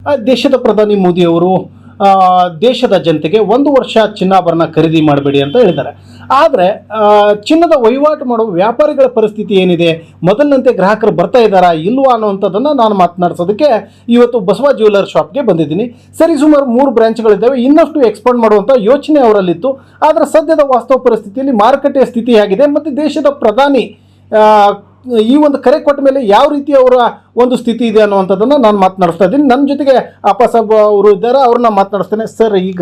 ದೇಶದ ಪ್ರಧಾನಿ ಮೋದಿ ಅವರು ದೇಶದ ಜನತೆಗೆ 1 ವರ್ಷ ಚಿನ್ನಾಭರಣ ಖರೀದಿ ಮಾಡಬೇಡಿ ಅಂತ ಹೇಳಿದ್ದಾರೆ. ಆದರೆ ಚಿನ್ನದ ವಹಿವಾಟು ಮಾಡುವ ವ್ಯಾಪಾರಿಗಳ ಪರಿಸ್ಥಿತಿ ಏನಿದೆ, ಮೊದಲಿನಂತೆ ಗ್ರಾಹಕರು ಬರ್ತಾ ಇದ್ದಾರಾ ಇಲ್ವಾ ಅನ್ನುವಂಥದ್ದನ್ನು ನಾನು ಮಾತನಾಡಿಸೋದಕ್ಕೆ ಇವತ್ತು ಬಸವ ಜ್ಯುವೆಲ್ಲರ್ ಶಾಪ್ಗೆ ಬಂದಿದ್ದೀನಿ. ಸರಿ, ಸುಮಾರು 3 ಬ್ರಾಂಚ್ಗಳಿದ್ದಾವೆ. ಇನ್ನಷ್ಟು ಎಕ್ಸ್ಪಾಂಡ್ ಮಾಡುವಂಥ ಯೋಚನೆ ಅವರಲ್ಲಿತ್ತು. ಆದರೆ ಸದ್ಯದ ವಾಸ್ತವ ಪರಿಸ್ಥಿತಿಯಲ್ಲಿ ಮಾರುಕಟ್ಟೆಯ ಸ್ಥಿತಿ ಆಗಿದೆ ಮತ್ತು ದೇಶದ ಪ್ರಧಾನಿ ಈ ಒಂದು ಕರೆ ಕೊಟ್ಟ ಮೇಲೆ ಯಾವ ರೀತಿ ಅವರ ಒಂದು ಸ್ಥಿತಿ ಇದೆ ಅನ್ನುವಂಥದ್ದನ್ನು ನಾನು ಮಾತನಾಡಿಸ್ತಾ ಇದ್ದೀನಿ. ನನ್ನ ಜೊತೆಗೆ ಅಪ್ಪಾಸಾಬ್ ಅವರು ಇದ್ದಾರೆ, ಅವ್ರನ್ನ ಮಾತನಾಡಿಸ್ತೇನೆ. ಸರ್, ಈಗ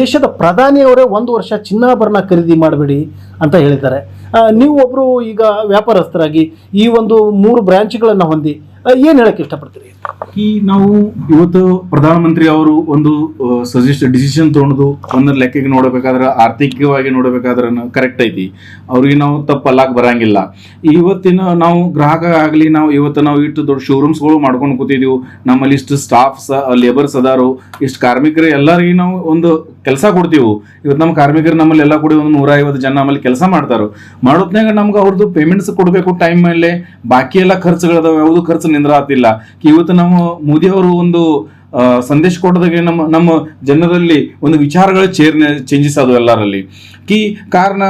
ದೇಶದ ಪ್ರಧಾನಿಯವರೇ 1 ವರ್ಷ ಚಿನ್ನಾಭರಣ ಖರೀದಿ ಮಾಡಬೇಡಿ ಅಂತ ಹೇಳಿದ್ದಾರೆ. ನೀವು ಒಬ್ಬರು ಈಗ ವ್ಯಾಪಾರಸ್ಥರಾಗಿ ಈ ಒಂದು 3 ಬ್ರಾಂಚ್ಗಳನ್ನು ಹೊಂದಿ ಏನು ಹೇಳಕ್ಕೆ ಇಷ್ಟಪಡ್ತೀರಿ? ನಾವು ಇವತ್ತು ಪ್ರಧಾನಮಂತ್ರಿ ಅವರು ಒಂದು ಡಿಸಿಷನ್ ತೊಗೊಂಡು ಒಂದರ ಲೆಕ್ಕಕ್ಕೆ ನೋಡಬೇಕಾದ್ರೆ, ಆರ್ಥಿಕವಾಗಿ ನೋಡಬೇಕಾದ್ರೆ ಕರೆಕ್ಟ್ ಐತಿ. ಅವ್ರಿಗೆ ನಾವು ತಪ್ಪಲ್ಲಾಕ್ ಬರಂಗಿಲ್ಲ. ಇವತ್ತಿನ ನಾವು ಗ್ರಾಹಕ ಆಗಲಿ, ನಾವು ಇಷ್ಟು ದೊಡ್ಡ ಶೋರೂಮ್ಸ್ಗಳು ಮಾಡ್ಕೊಂಡು ಕೂತಿದ್ದೀವಿ. ನಮ್ಮಲ್ಲಿ ಇಷ್ಟು ಸ್ಟಾಫ್ಸ್, ಲೇಬರ್ಸ್ ಅದಾರು, ಇಷ್ಟು ಕಾರ್ಮಿಕರು, ಎಲ್ಲರಿಗೆ ನಾವು ಒಂದು ಕೆಲಸ ಕೊಡ್ತೀವಿ. ಇವತ್ತು ನಮ್ಮ ಕಾರ್ಮಿಕರು ನಮ್ಮಲ್ಲಿ ಎಲ್ಲ ಕೂಡ ಒಂದು 150 ಜನ ನಮ್ಮಲ್ಲಿ ಕೆಲಸ ಮಾಡ್ತಾರೋ. ಮಾಡೋದ್ನಾಗ ನಮ್ಗೆ ಅವ್ರದ್ದು ಪೇಮೆಂಟ್ಸ್ ಕೊಡಬೇಕು ಟೈಮ್ ಮೇಲೆ. ಬಾಕಿ ಎಲ್ಲ ಖರ್ಚುಗಳದಾವ, ಯಾವುದು ಖರ್ಚು ನಿಂದ್ರಾತಿಲ್ಲ. ಇವತ್ತು ನಾವು ಮೋದಿ ಅವರು ಒಂದು ಸಂದೇಶ ಕೊಡೋದಾಗೆ ನಮ್ಮ ಜನರಲ್ಲಿ ಒಂದು ವಿಚಾರಗಳ ಚೇಂಜಸ್ ಅದು ಎಲ್ಲರಲ್ಲಿ. ಕಾರಣ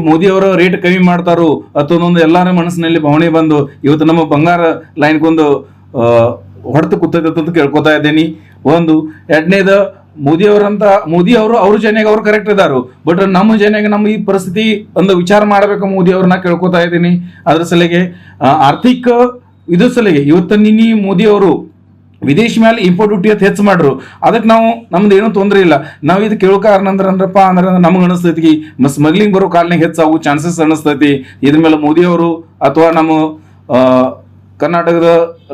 ಮೋದಿ ಅವರ ರೇಟ್ ಕಮ್ಮಿ ಮಾಡ್ತಾರೋ ಅಥವಾ ಒಂದು ಎಲ್ಲರ ಮನಸ್ಸಿನಲ್ಲಿ ಭಾವನೆ ಬಂದು ಇವತ್ತು ನಮ್ಮ ಬಂಗಾರ ಲೈನ್ಗೊಂದು ಹೊಡೆದು ಕೂತೈತೆ ಅಂತ ಕೇಳ್ಕೊತಾ ಇದ್ದೀನಿ. ಒಂದು ಎರಡನೇದು, ಮೋದಿ ಅವರು ಅವ್ರ ಜನೆಗೆ ಅವ್ರು ಕರೆಕ್ಟ್ ಇದಾರು. ಬಟ್ ನಮ್ಮ ಜನೆಗೆ ನಮ್ಮ ಈ ಪರಿಸ್ಥಿತಿ ಒಂದು ವಿಚಾರ ಮಾಡಬೇಕು. ಮೋದಿ ಅವ್ರನ್ನ ಕೇಳ್ಕೊತಾ ಇದ್ದೀನಿ. ಅದ್ರ ಸಲಿಗೆ ಆರ್ಥಿಕ ಇದ್ರ ಸಲಿಗೆ ಇವತ್ತು ಮೋದಿ ಅವರು ವಿದೇಶಿ ಮೇಲೆ ಇಂಪೋರ್ಟ್ ಡ್ಯೂಟಿ ಅಂತ ಹೆಚ್ಚು ಮಾಡ್ರು. ಅದಕ್ಕೆ ನಮ್ದು ಏನೂ ತೊಂದರೆ ಇಲ್ಲ. ನಾವು ಇದು ಕೇಳೋ ಕಾರಣ ಅಂದ್ರಪ್ಪ ನಮ್ಗೆ ಅನಿಸ್ತೈತಿ ಸ್ಮಗ್ಲಿಂಗ್ ಬರೋ ಕಾಲನಾಗ ಹೆಚ್ಚಾಗೋ ಚಾನ್ಸಸ್ ಅನಿಸ್ತೈತಿ. ಇದ್ರ ಮೇಲೆ ಮೋದಿ ಅವರು ಅಥವಾ ನಮ್ಮ ಕರ್ನಾಟಕದ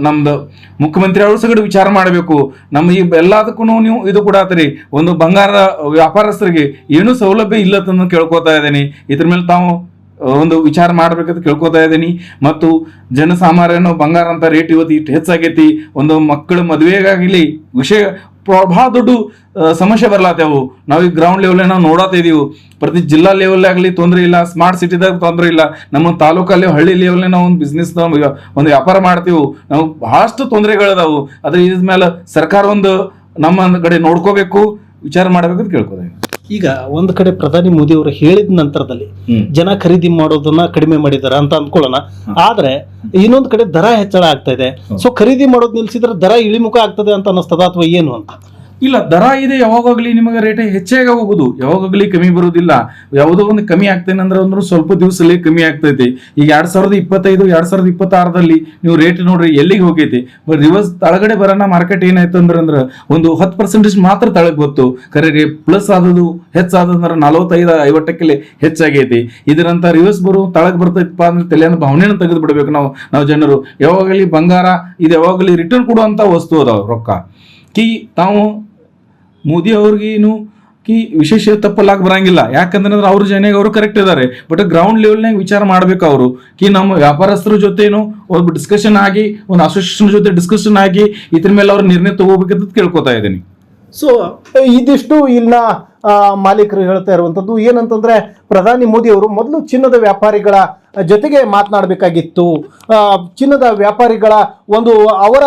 ನಮ್ದು ಮುಖ್ಯಮಂತ್ರಿ ಅವರು ಸಗಡೆ ವಿಚಾರ ಮಾಡಬೇಕು. ನಮ್ಮ ಈ ಎಲ್ಲದಕ್ಕೂ ನೀವು ಇದು ಕೊಡಾತ್ರಿ, ಒಂದು ಬಂಗಾರ ವ್ಯಾಪಾರಸ್ಥರಿಗೆ ಏನೂ ಸೌಲಭ್ಯ ಇಲ್ಲ ಕೇಳ್ಕೊತಾ ಇದ್ದೀನಿ. ಇದ್ರ ಮೇಲೆ ತಾವು ಒಂದು ವಿಚಾರ ಮಾಡ್ಬೇಕಂತ ಕೇಳ್ಕೊತಾ ಇದ್ದೀನಿ. ಮತ್ತು ಜನಸಾಮಾನ್ಯನು ಬಂಗಾರ ಅಂತ ರೇಟ್ ಇವತ್ತು ಇಷ್ಟು ಹೆಚ್ಚಾಗೈತಿ. ಒಂದು ಮಕ್ಕಳ ಮದುವೆಗಾಗಲಿ ವಿಷಯ ಭಾಳ ದೊಡ್ಡ ಸಮಸ್ಯೆ ಬರ್ಲಾತೇವು. ನಾವು ಈ ಗ್ರೌಂಡ್ ಲೆವೆಲ್ ನಾವು ನೋಡಾತಾ ಇದೀವಿ. ಪ್ರತಿ ಜಿಲ್ಲಾ ಲೆವೆಲ್ ಆಗಲಿ ತೊಂದರೆ ಇಲ್ಲ, ಸ್ಮಾರ್ಟ್ ಸಿಟಿದಾಗ ತೊಂದರೆ ಇಲ್ಲ. ನಮ್ಮ ತಾಲೂಕಲ್ಲಿ ಹಳ್ಳಿ ಲೆವೆಲ್ ನಾವು ಒಂದು ಬಿಸ್ನೆಸ್ ಒಂದು ವ್ಯಾಪಾರ ಮಾಡ್ತೀವಿ. ನಾವು ಬಹಳಷ್ಟು ತೊಂದರೆಗಳದಾವು. ಅದ್ರ ಇದ್ಮೇಲೆ ಸರ್ಕಾರ ಒಂದು ನಮ್ಮ ಕಡೆ ನೋಡ್ಕೋಬೇಕು, ವಿಚಾರ ಮಾಡ್ಬೇಕಂತ ಕೇಳ್ಕೋದೆ. ಈಗ ಒಂದು ಕಡೆ ಪ್ರಧಾನಿ ಮೋದಿ ಅವರು ಹೇಳಿದ ನಂತರದಲ್ಲಿ ಜನ ಖರೀದಿ ಮಾಡೋದನ್ನ ಕಡಿಮೆ ಮಾಡಿದಾರ ಅಂತ ಅಂದ್ಕೊಳ್ಳೋಣ. ಆದ್ರೆ ಇನ್ನೊಂದು ಕಡೆ ದರ ಹೆಚ್ಚಳ ಆಗ್ತಾ ಇದೆ. ಸೊ ಖರೀದಿ ಮಾಡೋದು ನಿಲ್ಸಿದ್ರೆ ದರ ಇಳಿಮುಖ ಆಗ್ತದೆ ಅಂತ ಅನ್ನಿಸ್ತದ ಅಥವಾ ಏನು ಅಂತ? ಇಲ್ಲ, ದರ ಇದೆ. ಯಾವಾಗಲಿ ನಿಮಗೆ ರೇಟ್ ಹೆಚ್ಚಾಗಿ ಹೋಗುದು, ಯಾವಾಗಲಿ ಕಮ್ಮಿ ಬರುವುದಿಲ್ಲ. ಯಾವುದೋ ಒಂದು ಕಮ್ಮಿ ಆಗ್ತೇನೆ ಅಂದ್ರೆ ಸ್ವಲ್ಪ ದಿವಸದಲ್ಲಿ ಕಮ್ಮಿ ಆಗ್ತೈತಿ. ಈಗ 2025 2026ದಲ್ಲಿ ನೀವು ರೇಟ್ ನೋಡ್ರಿ ಎಲ್ಲಿಗೆ ಹೋಗೈತಿ. ಬಟ್ ರಿವರ್ಸ್ ತಳಗಡೆ ಬರೋಣ ಮಾರ್ಕೆಟ್ ಏನಾಯ್ತು ಅಂದ್ರೆ ಒಂದು 10% ಮಾತ್ರ ತಳಗ್ ಗೊತ್ತು. ಕರೆ ಪ್ಲಸ್ ಆದದು ಹೆಚ್ಚಾದಂದ್ರೆ 45-50 ಹೆಚ್ಚಾಗೈತಿ. ಇದರಂತ ರಿವರ್ಸ್ ತಳಗ್ ಬರ್ತೈತಪ್ಪ ಅಂದ್ರೆ ತಲೆಯನ್ನು ಭಾವನೆಯನ್ನು ತೆಗೆದು ಬಿಡ್ಬೇಕು ನಾವು ಜನರು. ಯಾವಾಗಲಿ ಬಂಗಾರ ಇದು ಯಾವಾಗಲಿ ರಿಟರ್ನ್ ಕೊಡುವಂತ ವಸ್ತು ಅದಾವ ರೊಕ್ಕ. ತಾವು ಮೋದಿ ಅವ್ರಿಗೇನು ವಿಶೇಷ ತಪ್ಪಲ್ಲಾಗ ಬರಂಗಿಲ್ಲ. ಯಾಕಂದ್ರೆ ಅವ್ರ ಜನೆಗೆ ಅವರು ಕರೆಕ್ಟ್ ಇದ್ದಾರೆ. ಬಟ್ ಗ್ರೌಂಡ್ ಲೆವೆಲ್ನಾಗ ವಿಚಾರ ಮಾಡ್ಬೇಕು ಅವರು. ನಮ್ಮ ವ್ಯಾಪಾರಸ್ಥರ ಜೊತೆನು ಒಂದು ಡಿಸ್ಕಷನ್ ಆಗಿ, ಒಂದು ಅಸೋಸಿಯೇಷನ್ ಜೊತೆ ಡಿಸ್ಕಷನ್ ಆಗಿ ಇದ್ರ ಮೇಲೆ ಅವ್ರ ನಿರ್ಣಯ ತಗೋಬೇಕಂತ ಕೇಳ್ಕೊತಾ ಇದ್ದೀನಿ. ಸೊ ಇದಿಷ್ಟು ಇಲ್ಲಿನ ಮಾಲೀಕರು ಹೇಳ್ತಾ ಇರುವಂಥದ್ದು ಏನಂತಂದ್ರೆ, ಪ್ರಧಾನಿ ಮೋದಿ ಅವರು ಮೊದಲು ಚಿನ್ನದ ವ್ಯಾಪಾರಿಗಳ ಜೊತೆಗೆ ಮಾತನಾಡಬೇಕಾಗಿತ್ತು. ಚಿನ್ನದ ವ್ಯಾಪಾರಿಗಳ ಅವರ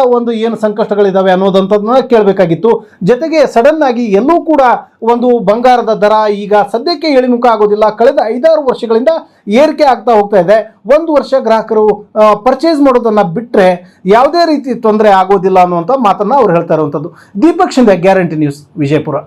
ಏನು ಸಂಕಷ್ಟಗಳಿದಾವೆ ಅನ್ನೋದಂಥದ್ದನ್ನ ಕೇಳಬೇಕಾಗಿತ್ತು. ಜೊತೆಗೆ ಸಡನ್ ಆಗಿ ಎಲ್ಲೂ ಕೂಡ ಒಂದು ಬಂಗಾರದ ದರ ಈಗ ಸದ್ಯಕ್ಕೆ ಇಳಿಮುಖ ಆಗೋದಿಲ್ಲ. ಕಳೆದ 5-6 ವರ್ಷಗಳಿಂದ ಏರಿಕೆ ಆಗ್ತಾ ಹೋಗ್ತಾ ಇದೆ. 1 ವರ್ಷ ಗ್ರಾಹಕರು ಪರ್ಚೇಸ್ ಮಾಡೋದನ್ನ ಬಿಟ್ಟರೆ ಯಾವುದೇ ರೀತಿ ತೊಂದರೆ ಆಗೋದಿಲ್ಲ ಅನ್ನುವಂಥ ಮಾತನ್ನ ಅವ್ರು ಹೇಳ್ತಾ ಇರುವಂಥದ್ದು. Deepak Shinde, guarantee news, Vijayapura.